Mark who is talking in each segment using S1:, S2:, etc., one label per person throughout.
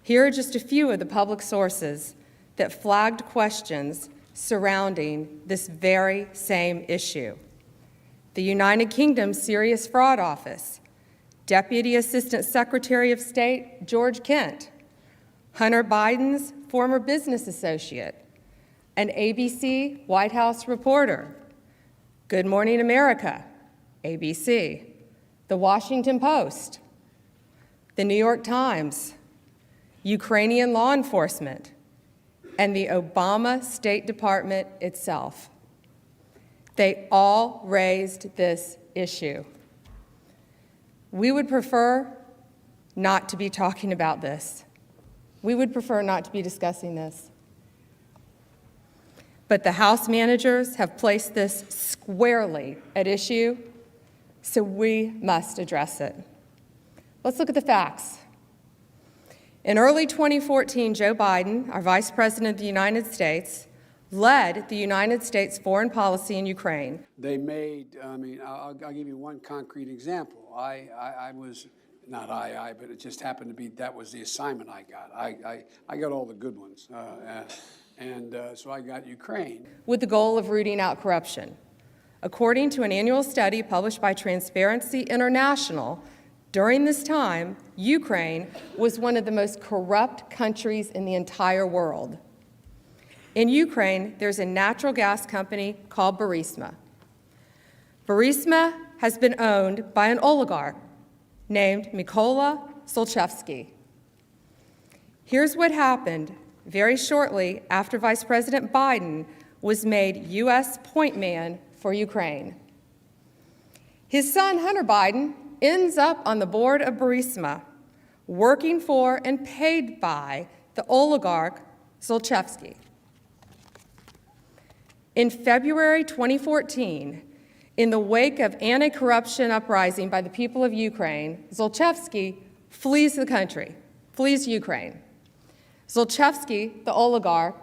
S1: Here are just a few of the public sources that flagged questions surrounding this very same issue. The United Kingdom Serious Fraud Office, Deputy Assistant Secretary of State George Kent, Hunter Biden's former business associate, an ABC White House reporter, Good Morning America, ABC, The Washington Post, The New York Times, Ukrainian law enforcement, and the Obama State Department itself. They all raised this issue. We would prefer not to be talking about this. We would prefer not to be discussing this. But the House managers have placed this squarely at issue, so we must address it. Let's look at the facts. In early 2014, Joe Biden, our Vice President of the United States, led the United States foreign policy in Ukraine.
S2: They made, I'll give you one concrete example. I was, not but it just happened to be, that was the assignment I got. I got all the good ones. So I got Ukraine.
S1: With the goal of rooting out corruption. According to an annual study published by Transparency International, during this time, Ukraine was one of the most corrupt countries in the entire world. In Ukraine, there's a natural gas company called Burisma. Burisma has been owned by an oligarch named Mykola Zlochevsky. Here's what happened very shortly after Vice President Biden was made U.S. point man for Ukraine. His son, Hunter Biden, ends up on the board of Burisma, working for and paid by the oligarch Zlochevsky. In February 2014, in the wake of anti-corruption uprising by the people of Ukraine, Zlochevsky flees the country, flees Ukraine. Zlochevsky, the oligarch,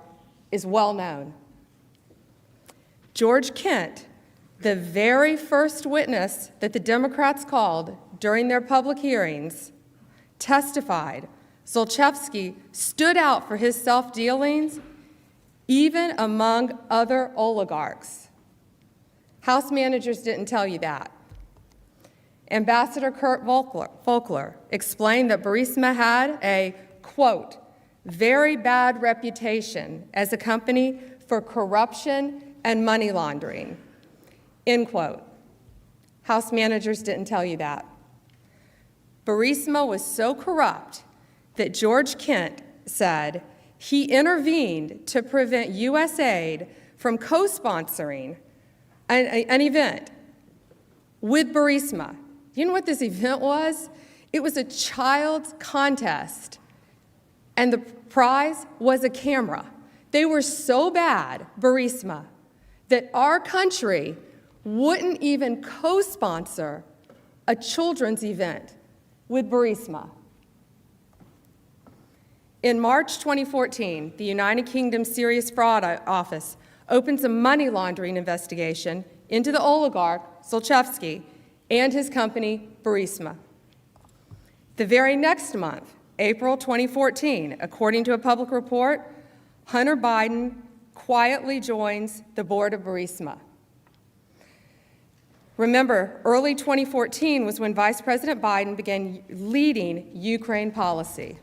S1: is well known. George Kent, the very first witness that the Democrats called during their public hearings, testified Zlochevsky stood out for his self-dealings even among other oligarchs. House managers didn't tell you that. Ambassador Kurt Volker explained that Burisma had a, quote, very bad reputation as a company for corruption and money laundering, end quote. House managers didn't tell you that. Burisma was so corrupt that George Kent said he intervened to prevent U.S. aid from co-sponsoring an event with Burisma. You know what this event was? It was a child's contest, and the prize was a camera. They were so bad, Burisma, that our country wouldn't even co-sponsor a children's event with Burisma. In March 2014, the United Kingdom Serious Fraud Office opens a money laundering investigation into the oligarch Zlochevsky and his company, Burisma. The very next month, April 2014, according to a public report, Hunter Biden quietly joins the board of Burisma. Remember, early 2014 was when Vice President Biden began leading Ukraine policy.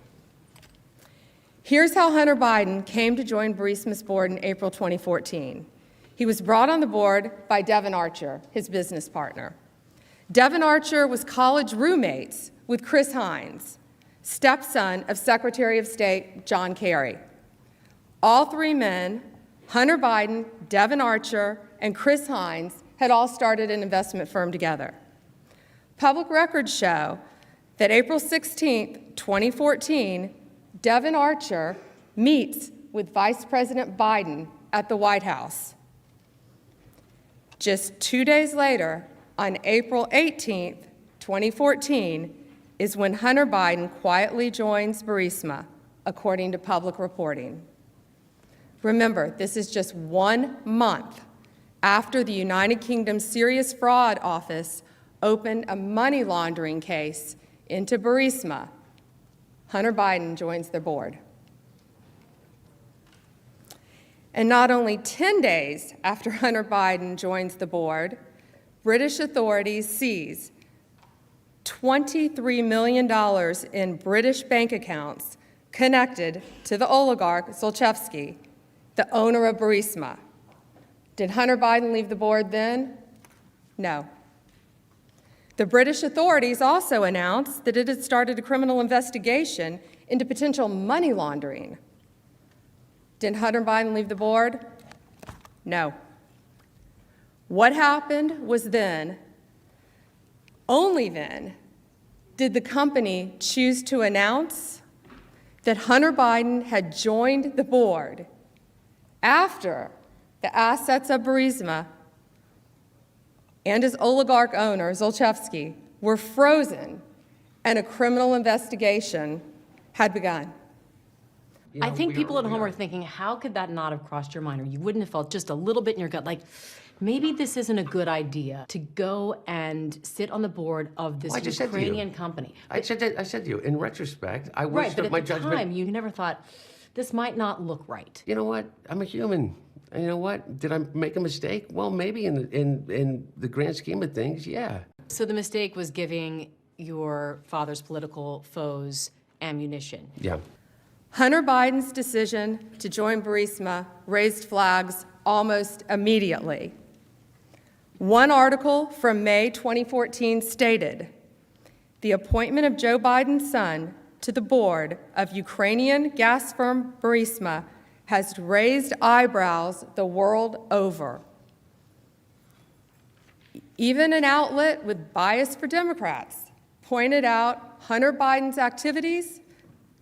S1: Here's how Hunter Biden came to join Burisma's board in April 2014. He was brought on the board by Devon Archer, his business partner. Devon Archer was college roommates with Chris Hines, stepson of Secretary of State John Kerry. All three men, Hunter Biden, Devon Archer, and Chris Hines, had all started an investment firm together. Public records show that April 16, 2014, Devon Archer meets with Vice President Biden at the White House. Just 2 days later, on April 18, 2014, is when Hunter Biden quietly joins Burisma, according to public reporting. Remember, this is just 1 month after the United Kingdom Serious Fraud Office opened a money laundering case into Burisma. Hunter Biden joins their board. And not only 10 days after Hunter Biden joins the board, British authorities seize $23 million in British bank accounts connected to the oligarch Zlochevsky, the owner of Burisma. Did Hunter Biden leave the board then? No. The British authorities also announced that it had started a criminal investigation into potential money laundering. Did Hunter Biden leave the board? No. What happened was then, only then, did the company choose to announce that Hunter Biden had joined the board after the assets of Burisma and his oligarch owner, Zlochevsky, were frozen and a criminal investigation had begun.
S3: I think people at home are thinking, how could that not have crossed your mind? Or you wouldn't have felt just a little bit in your gut, like, maybe this isn't a good idea to go and sit on the board of this Ukrainian company.
S4: I said to you, in retrospect, I wish
S3: Right, but
S4: that my
S3: at the
S4: judgment.
S3: time, you never thought, this might not look right.
S4: You know what? I'm a human. And you know what? Did I make a mistake? Well, maybe in the grand scheme of things, yeah.
S3: So the mistake was giving your father's political foes ammunition.
S4: Yeah.
S1: Hunter Biden's decision to join Burisma raised flags almost immediately. One article from May 2014 stated, "The appointment of Joe Biden's son to the board of Ukrainian gas firm Burisma has raised eyebrows the world over." Even an outlet with bias for Democrats pointed out Hunter Biden's activities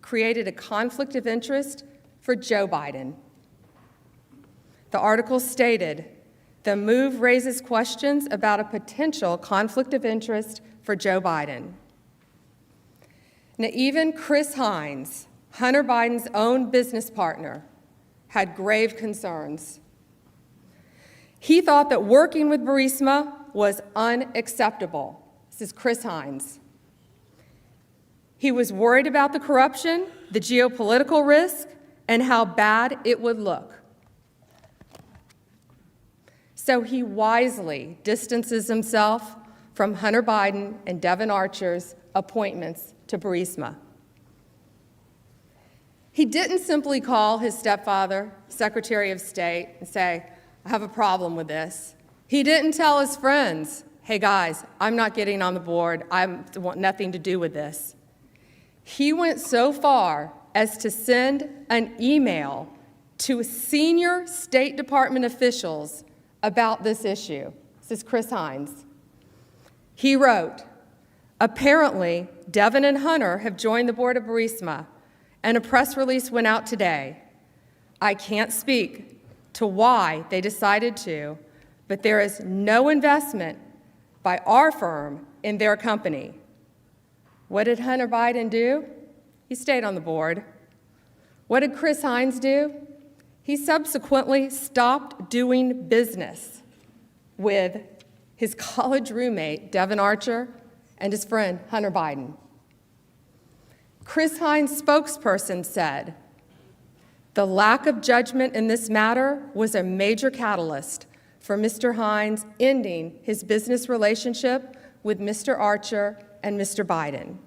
S1: created a conflict of interest for Joe Biden. The article stated, "The move raises questions about a potential conflict of interest for Joe Biden." Now, even Chris Hines, Hunter Biden's own business partner, had grave concerns. He thought that working with Burisma was unacceptable. This is Chris Hines. He was worried about the corruption, the geopolitical risk, and how bad it would look. So he wisely distances himself from Hunter Biden and Devon Archer's appointments to Burisma. He didn't simply call his stepfather, Secretary of State, and say, "I have a problem with this." He didn't tell his friends, "Hey guys, I'm not getting on the board. I want nothing to do with this." He went so far as to send an email to senior State Department officials about this issue. This is Chris Hines. He wrote, "Apparently, Devon and Hunter have joined the board of Burisma, and a press release went out today. I can't speak to why they decided to, but there is no investment by our firm in their company." What did Hunter Biden do? He stayed on the board. What did Chris Hines do? He subsequently stopped doing business with his college roommate, Devon Archer, and his friend, Hunter Biden. Chris Hines' spokesperson said, "The lack of judgment in this matter was a major catalyst for Mr. Hines ending his business relationship with Mr. Archer and Mr. Biden."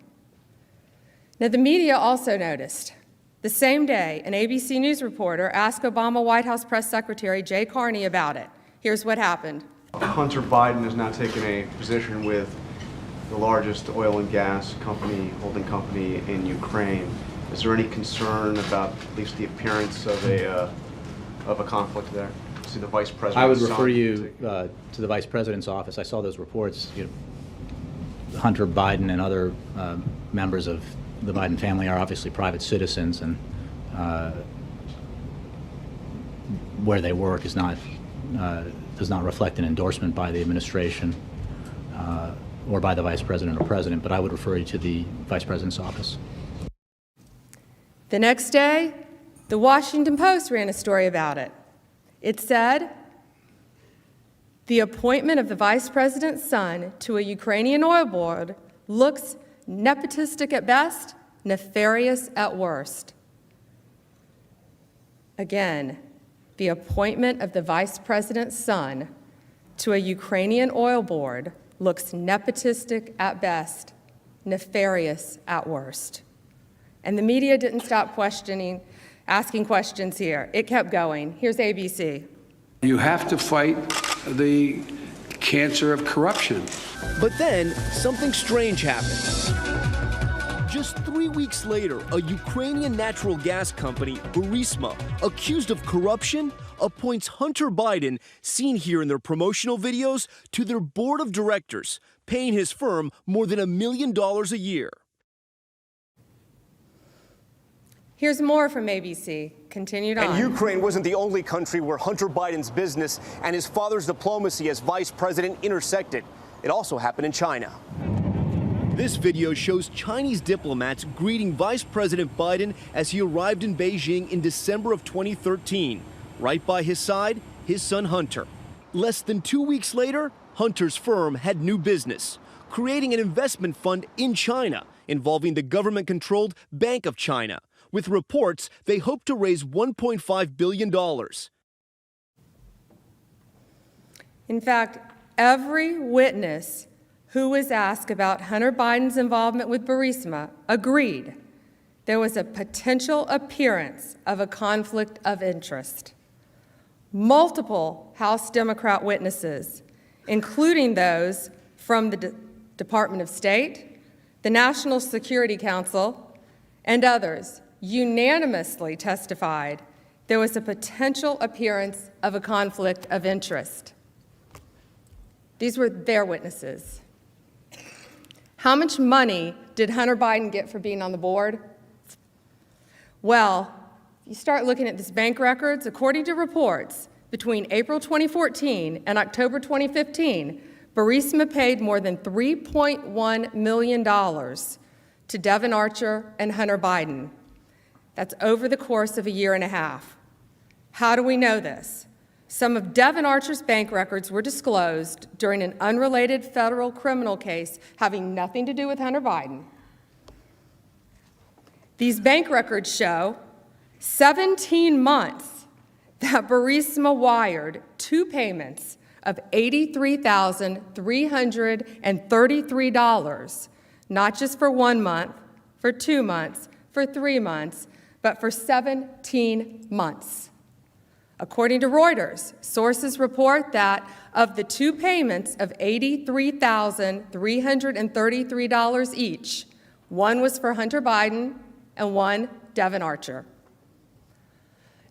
S1: Now, the media also noticed. The same day, an ABC News reporter asked Obama White House Press Secretary Jay Carney about it. Here's what happened.
S5: Hunter Biden has now taken a position with the largest oil and gas company, holding company in Ukraine. Is there any concern about at least the appearance of a conflict there? See the vice president.
S6: I would refer you to the vice president's office. I saw those reports. Hunter Biden and other members of the Biden family are obviously private citizens, and where they work is not does not reflect an endorsement by the administration or by the vice president or president. But I would refer you to the vice president's office.
S1: The next day, the Washington Post ran a story about it. It said, "The appointment of the vice president's son to a Ukrainian oil board looks nepotistic at best nefarious at worst. Again, the appointment of the vice president's son to a Ukrainian oil board looks nepotistic at best, nefarious at worst. And the media didn't stop asking questions here. It kept going. Here's ABC.
S2: You have to fight the cancer of corruption.
S7: But then, something strange happened. Just 3 weeks later, a Ukrainian natural gas company, Burisma, accused of corruption, appoints Hunter Biden, seen here in their promotional videos, to their board of directors, paying his firm more than $1 million a year.
S1: Here's more from ABC. Continued on.
S8: And Ukraine wasn't the only country where Hunter Biden's business and his father's diplomacy as vice president intersected. It also happened in China.
S7: This video shows Chinese diplomats greeting Vice President Biden as he arrived in Beijing in December of 2013. Right by his side, his son Hunter. Less than 2 weeks later, Hunter's firm had new business, creating an investment fund in China involving the government-controlled Bank of China. With reports, they hope to raise $1.5 billion.
S1: In fact, every witness who was asked about Hunter Biden's involvement with Burisma agreed there was a potential appearance of a conflict of interest. Multiple House Democrat witnesses, including those from the Department of State, the National Security Council, and others, unanimously testified there was a potential appearance of a conflict of interest. These were their witnesses. How much money did Hunter Biden get for being on the board? Well, you start looking at this bank records, according to reports, between April 2014 and October 2015, Burisma paid more than $3.1 million to Devon Archer and Hunter Biden. That's over the course of a year and a half. How do we know this? Some of Devon Archer's bank records were disclosed during an unrelated federal criminal case having nothing to do with Hunter Biden. These bank records show 17 months that Burisma wired two payments of $83,333, not just for 1 month, for 2 months, for 3 months, but for 17 months. According to Reuters, sources report that of the two payments of $83,333 each, one was for Hunter Biden and one Devon Archer.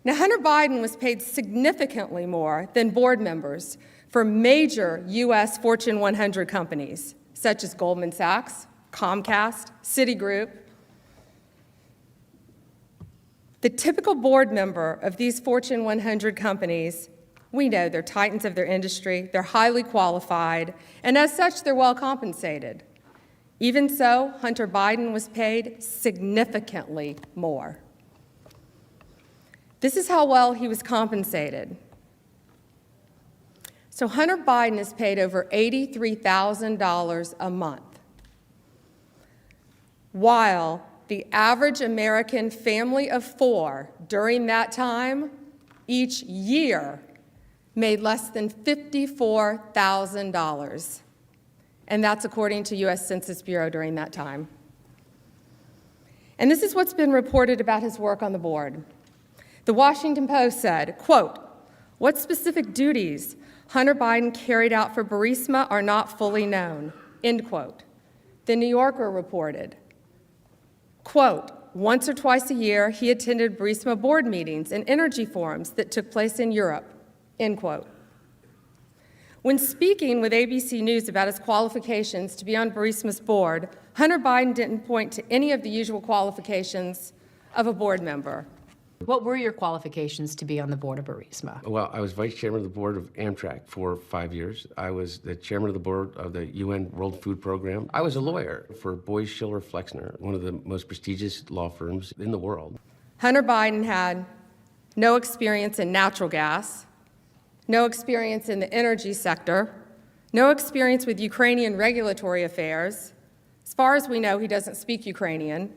S1: Now, Hunter Biden was paid significantly more than board members for major U.S. Fortune 100 companies, such as Goldman Sachs, Comcast, Citigroup. The typical board member of these Fortune 100 companies, we know they're titans of their industry, they're highly qualified, and as such, they're well compensated. Even so, Hunter Biden was paid significantly more. This is how well he was compensated. So Hunter Biden is paid over $83,000 a month, while the average American family of four during that time, each year, made less than $54,000. And that's according to U.S. Census Bureau during that time. And this is what's been reported about his work on the board. The Washington Post said, quote, "What specific duties Hunter Biden carried out for Burisma are not fully known," end quote. The New Yorker reported, quote, "Once or twice a year, he attended Burisma board meetings and energy forums that took place in Europe," end quote. When speaking with ABC News about his qualifications to be on Burisma's board, Hunter Biden didn't point to any of the usual qualifications of a board member.
S3: What were your qualifications to be on the board of Burisma?
S4: Well, I was vice chairman of the board of Amtrak for 5 years. I was the chairman of the board of the UN World Food Program. I was a lawyer for Boies Schiller Flexner, one of the most prestigious law firms in the world.
S1: Hunter Biden had no experience in natural gas, no experience in the energy sector, no experience with Ukrainian regulatory affairs. As far as we know, he doesn't speak Ukrainian.